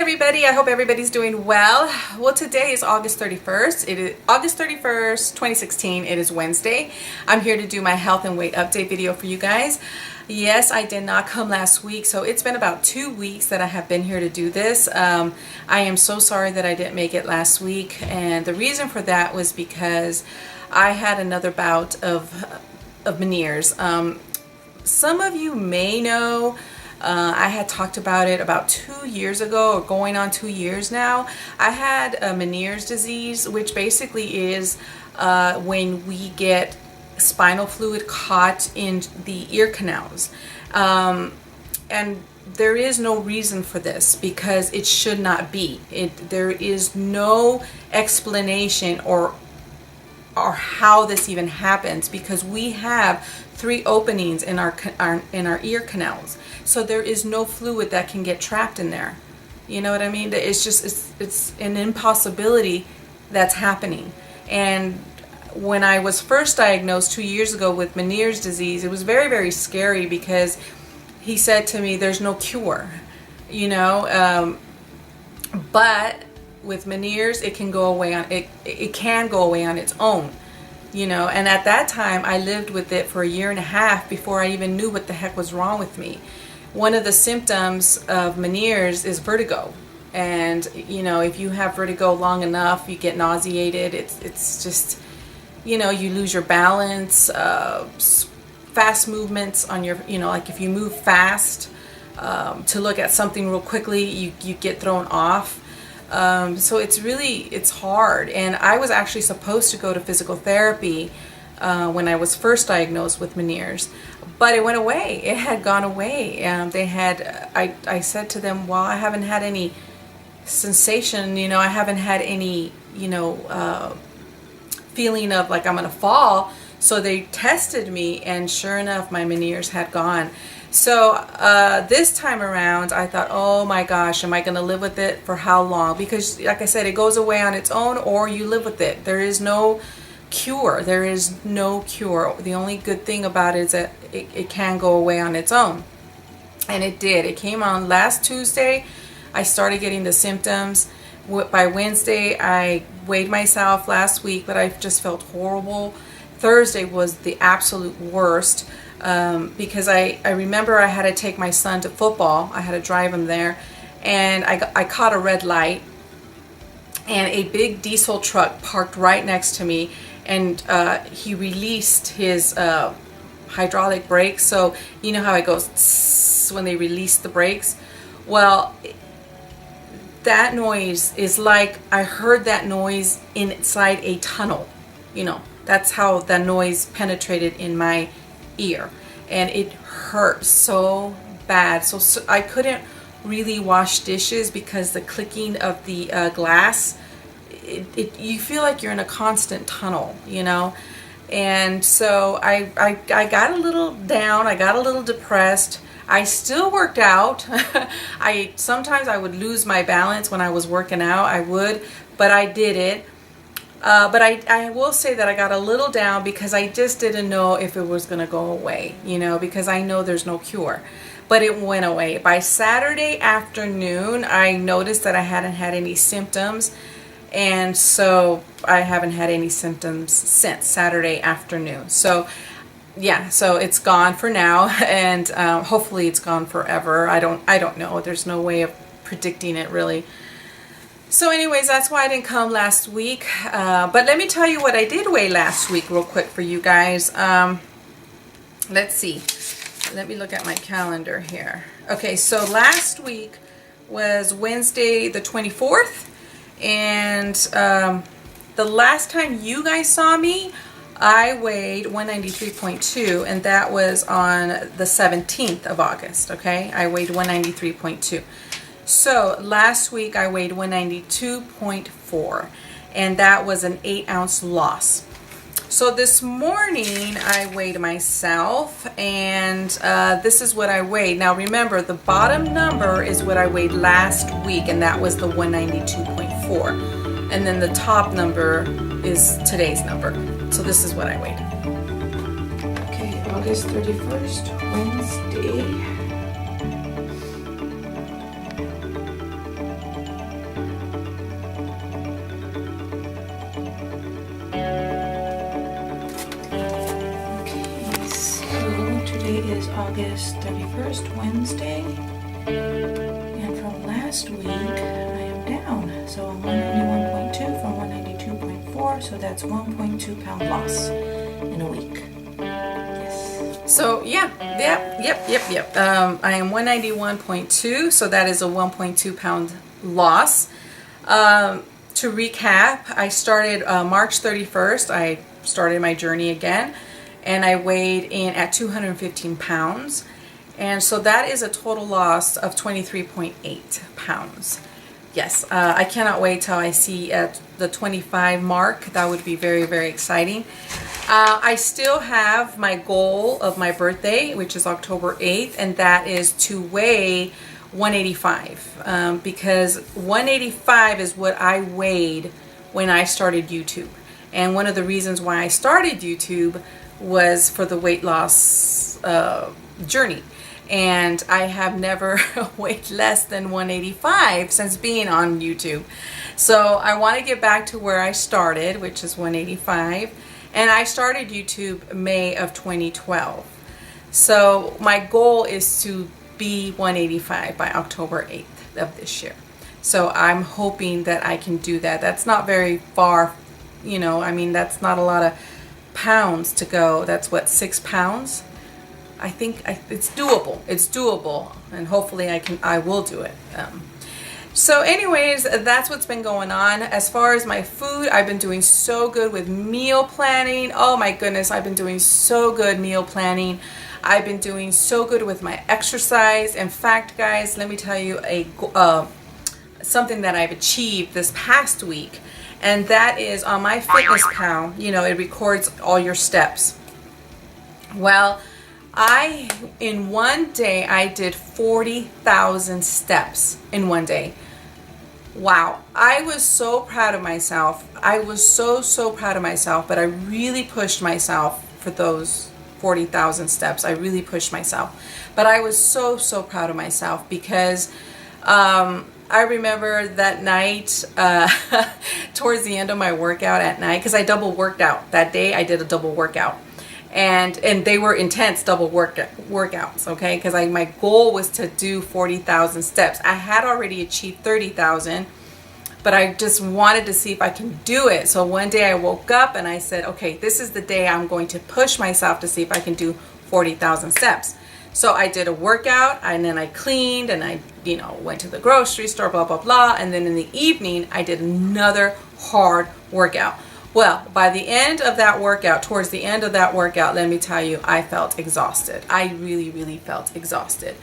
Everybody, I hope everybody's doing well. Well, today is August 31st. It is August 31st, 2016. It is Wednesday. I'm here to do my health and weight update video for you guys. Yes, I did not come last week, so it's been about 2 weeks that I have been here to do this. I am so sorry that I didn't make it last week, and the reason for that was because I had another bout of Meniere's. Some of you may know I had talked about it about 2 years ago, or going on 2 years now. I had Meniere's disease, which basically is when we get spinal fluid caught in the ear canals. And there is no reason for this because it should not be. There is no explanation or how this even happens, because we have 3 openings in our ear canals, so there is no fluid that can get trapped in there. You know what I mean? It's an impossibility that's happening. And when I was first diagnosed 2 years ago with Meniere's disease, it was very, very scary because he said to me, "There's no cure," you know. But with Meniere's, it can go away on it can go away on its own, you know. And at that time I lived with it for 1.5 years before I even knew what the heck was wrong with me. One of the symptoms of Meniere's is vertigo, and you know, if you have vertigo long enough, you get nauseated. It's just, you know, you lose your balance, fast movements on your, you know, like if you move fast to look at something real quickly, you get thrown off. So it's hard. And I was actually supposed to go to physical therapy when I was first diagnosed with Meniere's, but it went away. It had gone away. I said to them, well, I haven't had any sensation, you know, I haven't had any, you know, feeling of like I'm gonna fall. So they tested me, and sure enough, my Meniere's had gone. So this time around, I thought, oh my gosh, am I going to live with it for how long? Because like I said, it goes away on its own, or you live with it. There is no cure. There is no cure. The only good thing about it is that it can go away on its own. And it did. It came on last Tuesday. I started getting the symptoms. By Wednesday, I weighed myself last week, but I just felt horrible. Thursday was the absolute worst. Because I remember I had to take my son to football. I had to drive him there, and I caught a red light, and a big diesel truck parked right next to me, and he released his hydraulic brakes. So you know how it goes tss when they release the brakes? Well, that noise is like I heard that noise inside a tunnel. You know, that's how the noise penetrated in my ear, and it hurt so bad. So I couldn't really wash dishes because the clicking of the glass, you feel like you're in a constant tunnel, you know. And so I got a little down. I got a little depressed. I still worked out. Sometimes I would lose my balance when I was working out. I would, but I did it. But I will say that I got a little down because I just didn't know if it was going to go away, you know, because I know there's no cure. But it went away. By Saturday afternoon, I noticed that I hadn't had any symptoms. And so I haven't had any symptoms since Saturday afternoon. So yeah, so it's gone for now. And hopefully it's gone forever. I don't know. There's no way of predicting it really. So anyways, that's why I didn't come last week. But let me tell you what I did weigh last week real quick for you guys. Let's see. Let me look at my calendar here. Okay, so last week was Wednesday the 24th. And the last time you guys saw me, I weighed 193.2. And that was on the 17th of August, okay? I weighed 193.2. So last week I weighed 192.4, and that was an 8-ounce loss. So this morning I weighed myself, and this is what I weighed. Now remember, the bottom number is what I weighed last week, and that was the 192.4. And then the top number is today's number. So this is what I weighed. Okay, August 31st, Wednesday. August 31st, Wednesday. And from last week, I am down. So I'm 191.2 from 192.4. So that's 1.2 pound loss in a week. Yes. So yep. I am 191.2. So that is a 1.2 pound loss. To recap, I started March 31st. I started my journey again, and I weighed in at 215 pounds. And so that is a total loss of 23.8 pounds. Yes, I cannot wait till I see at the 25 mark. That would be very, very exciting. I still have my goal of my birthday, which is October 8th, and that is to weigh 185, because 185 is what I weighed when I started YouTube. And one of the reasons why I started YouTube was for the weight loss journey. And I have never weighed less than 185 since being on YouTube. So I want to get back to where I started, which is 185. And I started YouTube May of 2012. So my goal is to be 185 by October 8th of this year. So I'm hoping that I can do that. That's not very far, you know, I mean, that's not a lot of pounds to go. That's what, 6 pounds? I think it's doable. It's doable, and hopefully I will do it. So anyways, that's what's been going on. As far as my food, I've been doing so good with meal planning. Oh my goodness, I've been doing so good meal planning. I've been doing so good with my exercise. In fact, guys, let me tell you something that I've achieved this past week, and that is on my FitnessPal. You know, it records all your steps. Well, in one day, I did 40,000 steps in one day. Wow. I was so proud of myself. I was so proud of myself, but I really pushed myself for those 40,000 steps. I really pushed myself. But I was so proud of myself because I remember that night, towards the end of my workout at night, because I double worked out. That day I did a double workout. And they were intense double workouts, okay? Because my goal was to do 40,000 steps. I had already achieved 30,000, but I just wanted to see if I can do it. So one day I woke up and I said, okay, this is the day I'm going to push myself to see if I can do 40,000 steps. So I did a workout, and then I cleaned, and I, you know, went to the grocery store, blah, blah, blah. And then in the evening, I did another hard workout. Well, by the end of that workout, towards the end of that workout, let me tell you, I felt exhausted. I really felt exhausted.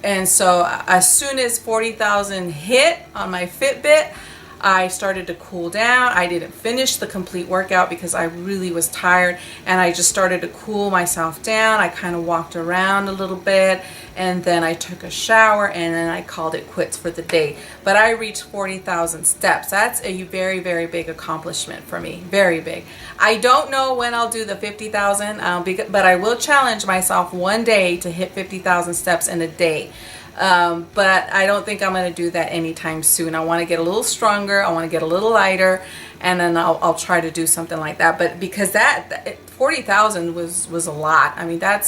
And so as soon as 40,000 hit on my Fitbit, I started to cool down. I didn't finish the complete workout because I really was tired, and I just started to cool myself down. I kind of walked around a little bit, and then I took a shower, and then I called it quits for the day. But I reached 40,000 steps. That's a very big accomplishment for me. Very big. I don't know when I'll do the 50,000, but I will challenge myself one day to hit 50,000 steps in a day. But I don't think I'm going to do that anytime soon. I want to get a little stronger. I want to get a little lighter, and then I'll try to do something like that. But because that 40,000 was a lot. I mean, that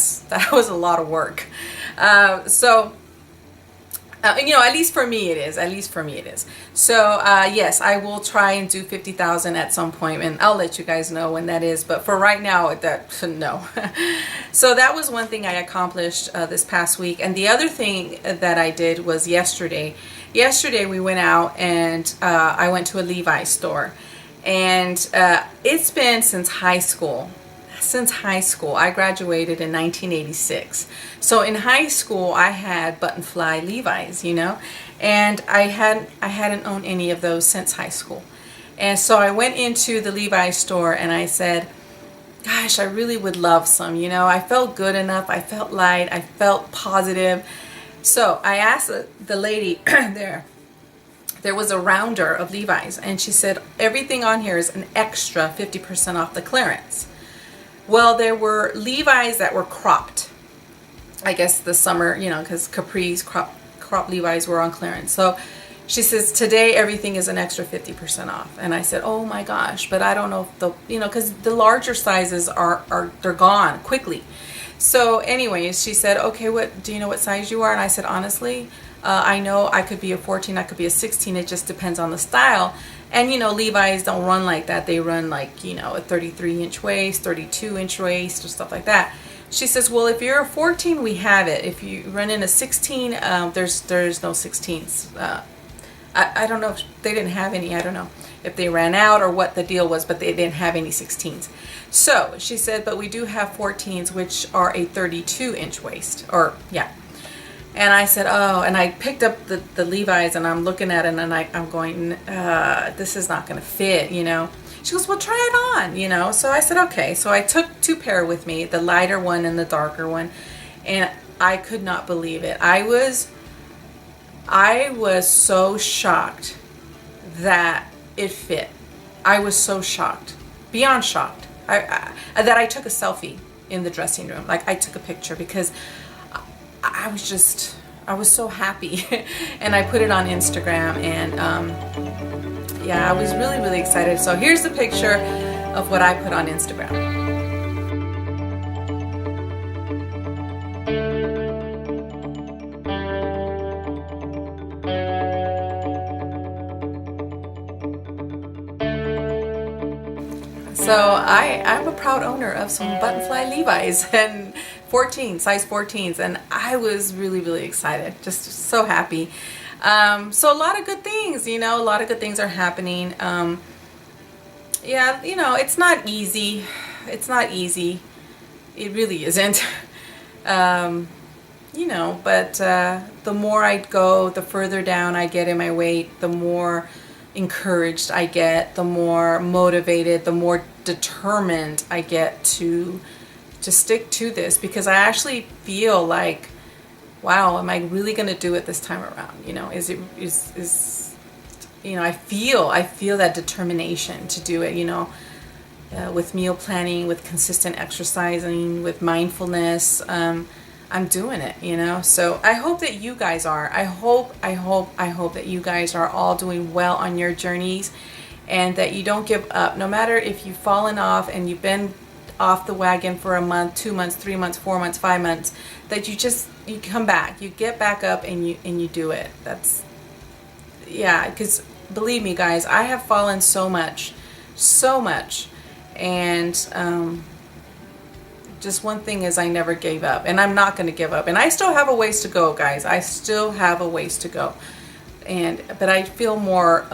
was a lot of work. You know, at least for me it is. At least for me it is. So yes, I will try and do 50,000 at some point, and I'll let you guys know when that is. But for right now, no. So that was one thing I accomplished this past week. And the other thing that I did was yesterday. Yesterday we went out, and I went to a Levi's store, and it's been since high school. Since high school. I graduated in 1986. So in high school, I had button fly Levi's, you know, and I hadn't owned any of those since high school. And so I went into the Levi's store, and I said, gosh, I really would love some, you know. I felt good enough. I felt light. I felt positive. So I asked the lady there was a rounder of Levi's, and she said, everything on here is an extra 50% off the clearance. Well, there were Levi's that were cropped. I guess the summer, you know, because Capri's crop Levi's were on clearance. So she says, today everything is an extra 50% off. And I said, oh my gosh, but I don't know if you know, because the larger sizes they're gone quickly. So anyways, she said, okay, what do you know what size you are? And I said, honestly, I know I could be a 14, I could be a 16. It just depends on the style. And you know, Levi's don't run like that. They run like, you know, a 33-inch waist, 32-inch waist, or stuff like that. She says, well, if you're a 14, we have it. If you run in a 16, there's no 16s. I don't know if they didn't have any. I don't know if they ran out or what the deal was, but they didn't have any 16s. So she said, but we do have 14s, which are a 32-inch waist, or yeah. And I said, oh, and I picked up the Levi's, and I'm looking at it, and I'm going, this is not going to fit, you know. She goes, well, try it on, you know. So I said, okay. So I took 2 pair with me, the lighter one and the darker one, and I could not believe it. I was so shocked that it fit. I was so shocked, beyond shocked, that I took a selfie in the dressing room. Like, I took a picture because I was so happy. And I put it on Instagram, and yeah, I was really, really excited. So here's the picture of what I put on Instagram. So I'm a proud owner of some buttonfly Levi's and size 14s, and I was really, really excited, just so happy. So a lot of good things, you know, a lot of good things are happening. Yeah, you know, it's not easy. It's not easy. It really isn't. You know, but the more I go, the further down I get in my weight, the more encouraged I get, the more motivated, the more determined I get to stick to this, because I actually feel like, wow, am I really going to do it this time around? You know, is you know, I feel that determination to do it, you know, with meal planning, with consistent exercising, with mindfulness. I'm doing it, you know. So I hope that you guys are. I hope that you guys are all doing well on your journeys, and that you don't give up. No matter if you've fallen off and you've been off the wagon for a month, 2 months, 3 months, 4 months, 5 months, that you come back, you get back up, and you do it. That's, yeah, because believe me, guys, I have fallen so much, and just one thing is, I never gave up, and I'm not going to give up, and I still have a ways to go, guys. I still have a ways to go, but I feel more,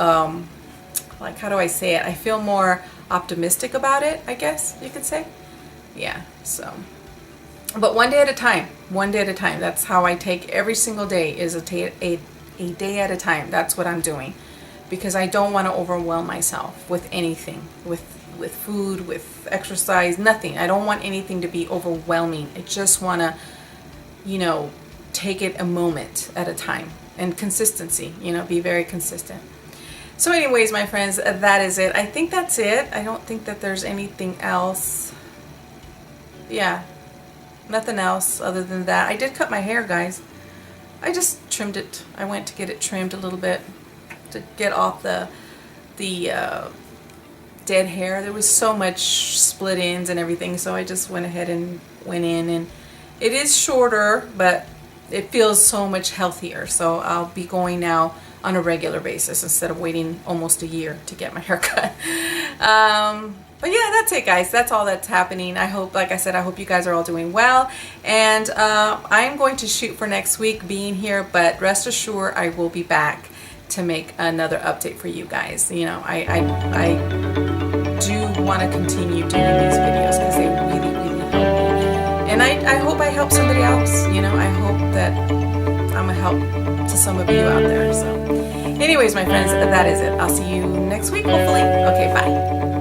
like, how do I say it? I feel more optimistic about it, I guess you could say. Yeah, so, but one day at a time, That's how I take every single day, is a day at a time. That's what I'm doing, because I don't want to overwhelm myself with anything, with food, with exercise, nothing. I don't want anything to be overwhelming. I just want to, you know, take it a moment at a time, and consistency, you know, be very consistent. So anyways, my friends, that is it. I think that's it. I don't think that there's anything else. Yeah, nothing else other than that. I did cut my hair, guys. I just trimmed it. I went to get it trimmed a little bit to get off the dead hair. There was so much split ends and everything, so I just went ahead and went in, and it is shorter, but it feels so much healthier. So I'll be going now on a regular basis instead of waiting almost a year to get my hair cut. But yeah, that's it, guys. That's all that's happening. I hope, like I said, I hope you guys are all doing well, and I'm going to shoot for next week being here, but rest assured I will be back to make another update for you guys. You know, I do want to continue doing these videos because they really, really help me. And I hope I help somebody else. You know, I hope that I'm a help to some of you out there. So anyways, my friends, that is it. I'll see you next week, hopefully. Okay, bye.